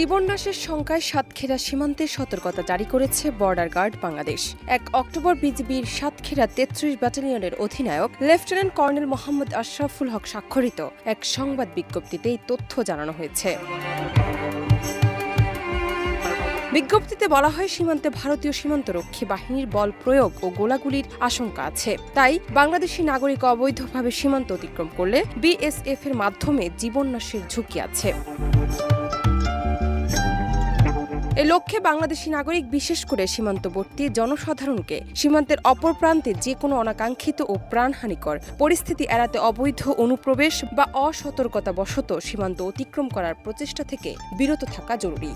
জীবননাশের শঙ্কায় সাতক্ষীরা সীমান্তে সতর্কতা জারি করেছে বর্ডার গার্ড বাংলাদেশ। ১ অক্টোবর বিজিবির সাতক্ষীরা ৩৩ ব্যাটালিয়নের অধিনায়ক লেফটেন্যান্ট কর্নেল মোহাম্মদ আশরাফুল হক স্বাক্ষরিত এক সংবাদ বিজ্ঞপ্তিতে এই তথ্য জানানো হয়েছে। বিজ্ঞপ্তিতে বলা হয়, সীমান্তে ভারতীয় সীমান্তরক্ষী বাহিনীর বল প্রয়োগ ও গোলাগুলির আশঙ্কা আছে। তাই বাংলাদেশি নাগরিক অবৈধভাবে সীমান্ত অতিক্রম করলে বিএসএফ এর মাধ্যমে জীবননাশের ঝুঁকি আছে। এ লক্ষ্যে বাংলাদেশি নাগরিক, বিশেষ করে সীমান্তবর্তী জনসাধারণকে সীমান্তের অপর প্রান্তে যে কোনো অনাকাঙ্ক্ষিত ও প্রাণহানিকর পরিস্থিতি এড়াতে অবৈধ অনুপ্রবেশ বা অসতর্কতাবশত সীমান্ত অতিক্রম করার প্রচেষ্টা থেকে বিরত থাকা জরুরি।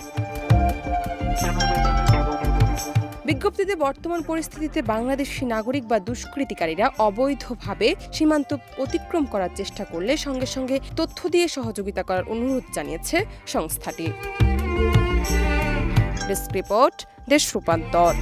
বিজ্ঞপ্তিতে বর্তমান পরিস্থিতিতে বাংলাদেশি নাগরিক বা দুষ্কৃতিকারীরা অবৈধভাবে সীমান্ত অতিক্রম করার চেষ্টা করলে সঙ্গে সঙ্গে তথ্য দিয়ে সহযোগিতা করার অনুরোধ জানিয়েছে সংস্থাটি। ডেস্ক রিপোর্ট, দেশ রূপান্তর।